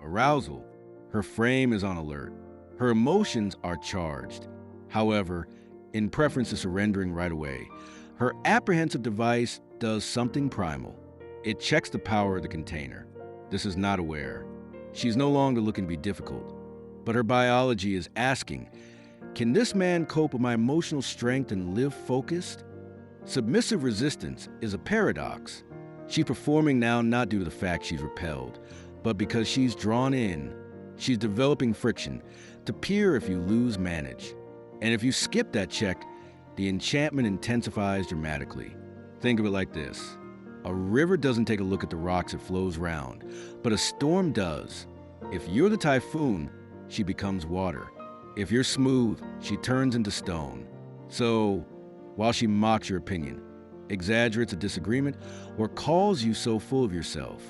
arousal. Her frame is on alert. Her emotions are charged. However, in preference to surrendering right away, her apprehensive device does something primal. It checks the power of the container. This is not aware. She's no longer looking to be difficult, but her biology is asking, can this man cope with my emotional strength and live focused? Submissive resistance is a paradox. She's performing now not due to the fact she's repelled, but because she's drawn in. She's developing friction to peer if you lose manage. And if you skip that check, the enchantment intensifies dramatically. Think of it like this. A river doesn't take a look at the rocks it flows round, but a storm does. If you're the typhoon, she becomes water. If you're smooth, she turns into stone. So, while she mocks your opinion, exaggerates a disagreement, or calls you so full of yourself,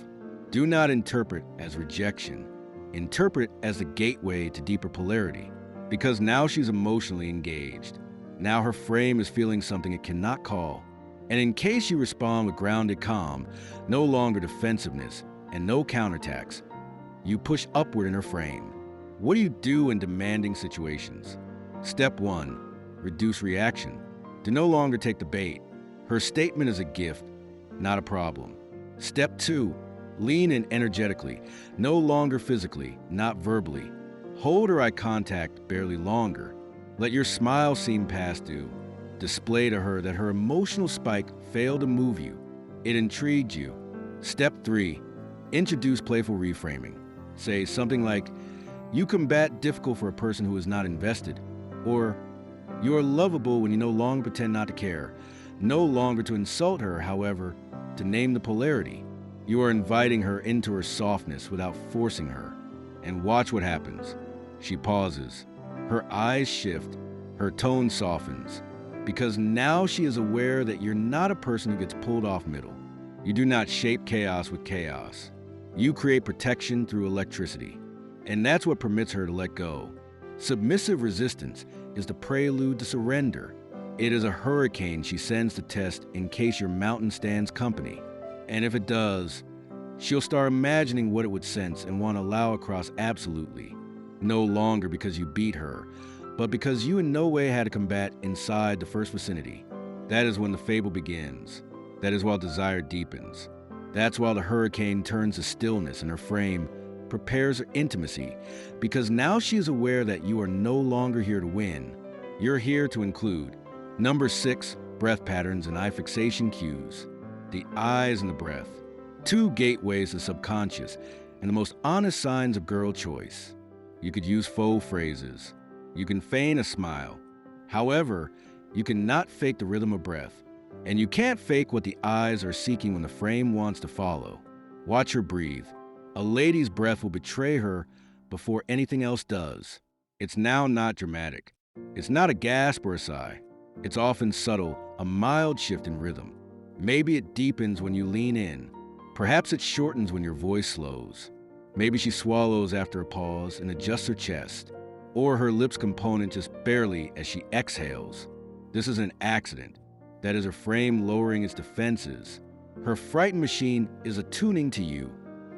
do not interpret as rejection. Interpret as a gateway to deeper polarity, because now she's emotionally engaged. Now her frame is feeling something it cannot call. And in case you respond with grounded calm, no longer defensiveness and no counterattacks, you push upward in her frame. What do you do in demanding situations? Step 1, reduce reaction. To no longer take the bait. Her statement is a gift, not a problem. Step 2, lean in energetically, no longer physically, not verbally. Hold her eye contact barely longer. Let your smile seem past due. Display to her that her emotional spike failed to move you. It intrigued you. Step 3, introduce playful reframing. Say something like, you combat difficult for a person who is not invested, or you are lovable when you no longer pretend not to care. No longer to insult her, however, to name the polarity. You are inviting her into her softness without forcing her. And watch what happens. She pauses. Her eyes shift. Her tone softens. Because now she is aware that you're not a person who gets pulled off middle. You do not shape chaos with chaos. You create protection through electricity. And that's what permits her to let go. Submissive resistance is the prelude to surrender. It is a hurricane she sends to test in case your mountain stands company. And if it does, she'll start imagining what it would sense and want to allow across absolutely. No longer because you beat her, but because you in no way had to combat inside the first vicinity. That is when the fable begins. That is while desire deepens. That's while the hurricane turns to stillness and her frame prepares her intimacy, because now she is aware that you are no longer here to win. You're here to include. Number 6, breath patterns and eye fixation cues. The eyes and the breath. 2 gateways to subconscious and the most honest signs of girl choice. You could use faux phrases. You can feign a smile. However, you cannot fake the rhythm of breath. And you can't fake what the eyes are seeking when the frame wants to follow. Watch her breathe. A lady's breath will betray her before anything else does. It's now not dramatic. It's not a gasp or a sigh. It's often subtle, a mild shift in rhythm. Maybe it deepens when you lean in. Perhaps it shortens when your voice slows. Maybe she swallows after a pause and adjusts her chest. Or her lips component just barely as she exhales. This is an accident. That is her frame lowering its defenses. Her frightened machine is attuning to you.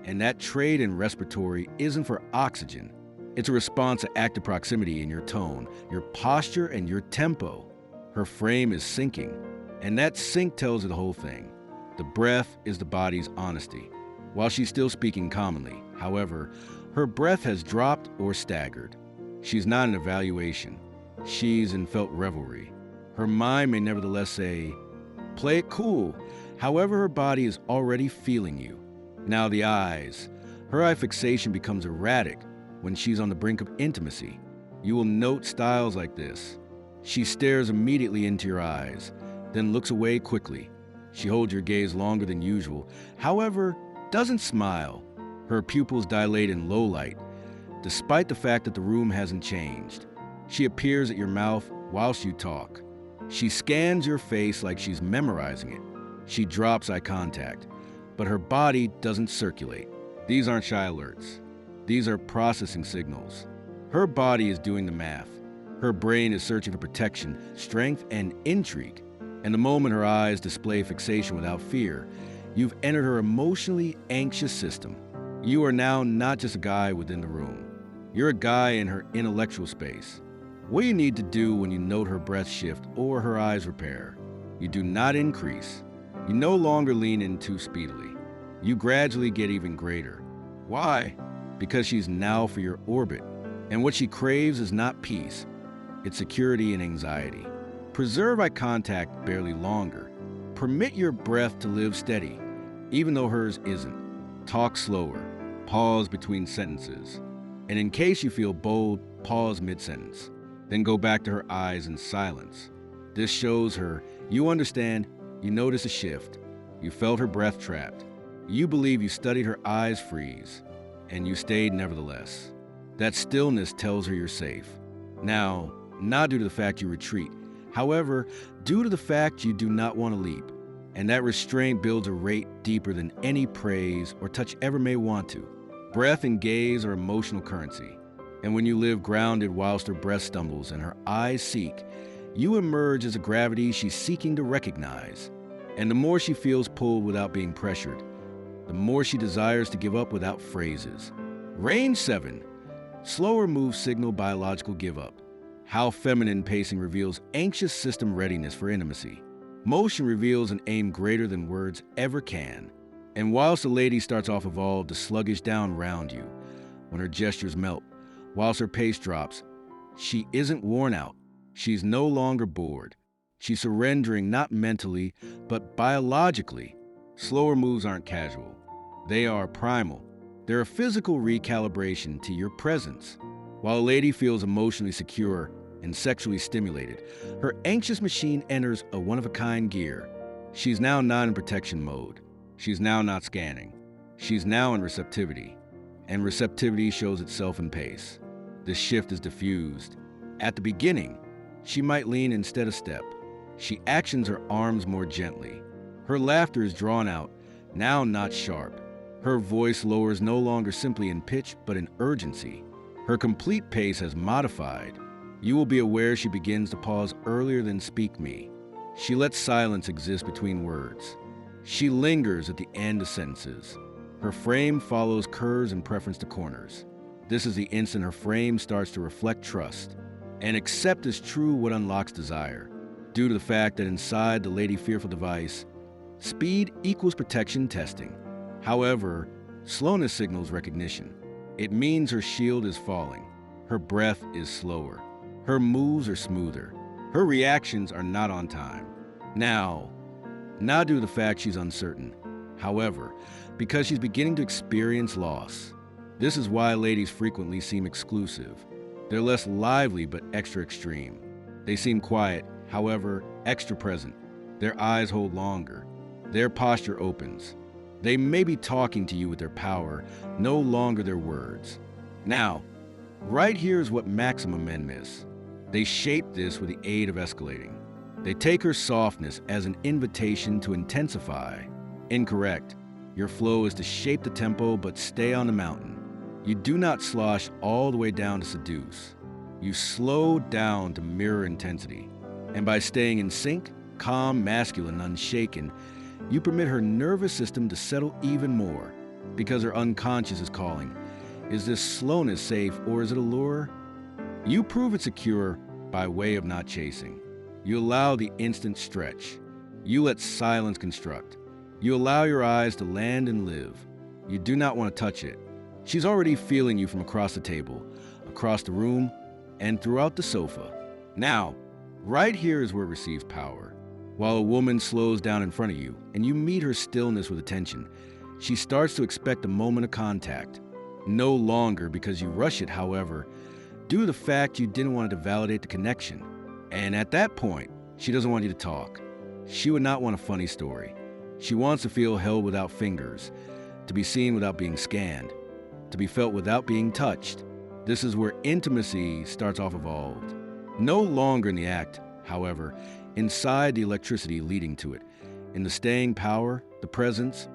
And that trade in respiratory isn't for oxygen. It's a response to active proximity in your tone, your posture, and your tempo. Her frame is sinking, and that sink tells her the whole thing. The breath is the body's honesty. While she's still speaking commonly, however, her breath has dropped or staggered. She's not in evaluation. She's in felt revelry. Her mind may nevertheless say, play it cool. However, her body is already feeling you. Now the eyes. Her eye fixation becomes erratic when she's on the brink of intimacy. You will note styles like this. She stares immediately into your eyes, then looks away quickly. She holds your gaze longer than usual, however, doesn't smile. Her pupils dilate in low light, despite the fact that the room hasn't changed. She appears at your mouth whilst you talk. She scans your face like she's memorizing it. She drops eye contact, but her body doesn't circulate. These aren't shy alerts. These are processing signals. Her body is doing the math. Her brain is searching for protection, strength, and intrigue. And the moment her eyes display fixation without fear, you've entered her emotionally anxious system. You are now not just a guy within the room. You're a guy in her intellectual space. What do you need to do when you note her breath shift or her eyes repair? You do not increase. You no longer lean in too speedily. You gradually get even greater. Why? Because she's now for your orbit. And what she craves is not peace, it's security and anxiety. Preserve eye contact barely longer. Permit your breath to live steady, even though hers isn't. Talk slower. Pause between sentences. And in case you feel bold, pause mid-sentence. Then go back to her eyes in silence. This shows her you understand, you notice a shift. You felt her breath trapped. You believe you studied her eyes freeze, and you stayed nevertheless. That stillness tells her you're safe. Now, not due to the fact you retreat, however, due to the fact you do not want to leap. And that restraint builds a rate deeper than any praise or touch ever may want to. Breath and gaze are emotional currency. And when you live grounded whilst her breath stumbles and her eyes seek, you emerge as a gravity she's seeking to recognize. And the more she feels pulled without being pressured, the more she desires to give up without phrases. Range 7. Slower moves signal biological give up. How feminine pacing reveals anxious system readiness for intimacy. Motion reveals an aim greater than words ever can. And whilst the lady starts off evolved to sluggish down round you, when her gestures melt, whilst her pace drops, she isn't worn out. She's no longer bored. She's surrendering not mentally, but biologically. Slower moves aren't casual. They are primal. They're a physical recalibration to your presence. While a lady feels emotionally secure and sexually stimulated, her anxious machine enters a one-of-a-kind gear. She's now not in protection mode. She's now not scanning. She's now in receptivity. And receptivity shows itself in pace. This shift is diffused. At the beginning, she might lean instead of step. She actions her arms more gently. Her laughter is drawn out, now not sharp. Her voice lowers no longer simply in pitch, but in urgency. Her complete pace has modified. You will be aware she begins to pause earlier than speak me. She lets silence exist between words. She lingers at the end of sentences. Her frame follows curves in preference to corners. This is the instant her frame starts to reflect trust. And accept as true what unlocks desire. Due to the fact that inside the Lady Fearful device, speed equals protection testing. However, slowness signals recognition. It means her shield is falling. Her breath is slower. Her moves are smoother. Her reactions are not on time. Now, not due to the fact she's uncertain. However, because she's beginning to experience loss. This is why ladies frequently seem exclusive. They're less lively but extra extreme. They seem quiet, however, extra present. Their eyes hold longer. Their posture opens. They may be talking to you with their power, no longer their words. Now, right here is what maximum men miss. They shape this with the aid of escalating. They take her softness as an invitation to intensify. Incorrect. Your flow is to shape the tempo but stay on the mountain. You do not slosh all the way down to seduce. You slow down to mirror intensity. And by staying in sync, calm, masculine, unshaken, you permit her nervous system to settle even more, because her unconscious is calling. Is this slowness safe or is it a lure? You prove it secure by way of not chasing. You allow the instant stretch. You let silence construct. You allow your eyes to land and live. You do not want to touch it. She's already feeling you from across the table, across the room, and throughout the sofa. Now, right here is where it receives power. While a woman slows down in front of you and you meet her stillness with attention, she starts to expect a moment of contact. No longer because you rush it, however, due to the fact you didn't want it to validate the connection. And at that point, she doesn't want you to talk. She would not want a funny story. She wants to feel held without fingers, to be seen without being scanned, to be felt without being touched. This is where intimacy starts off evolved. No longer in the act, however, inside the electricity leading to it, in the staying power, the presence,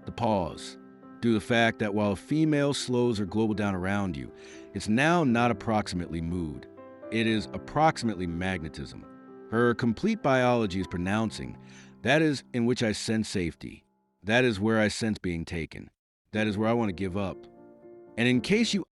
the pause. Due to the fact that while a female slows her global down around you, it's now not approximately mood. It is approximately magnetism. Her complete biology is pronouncing, that is in which I sense safety. That is where I sense being taken. That is where I want to give up. And in case you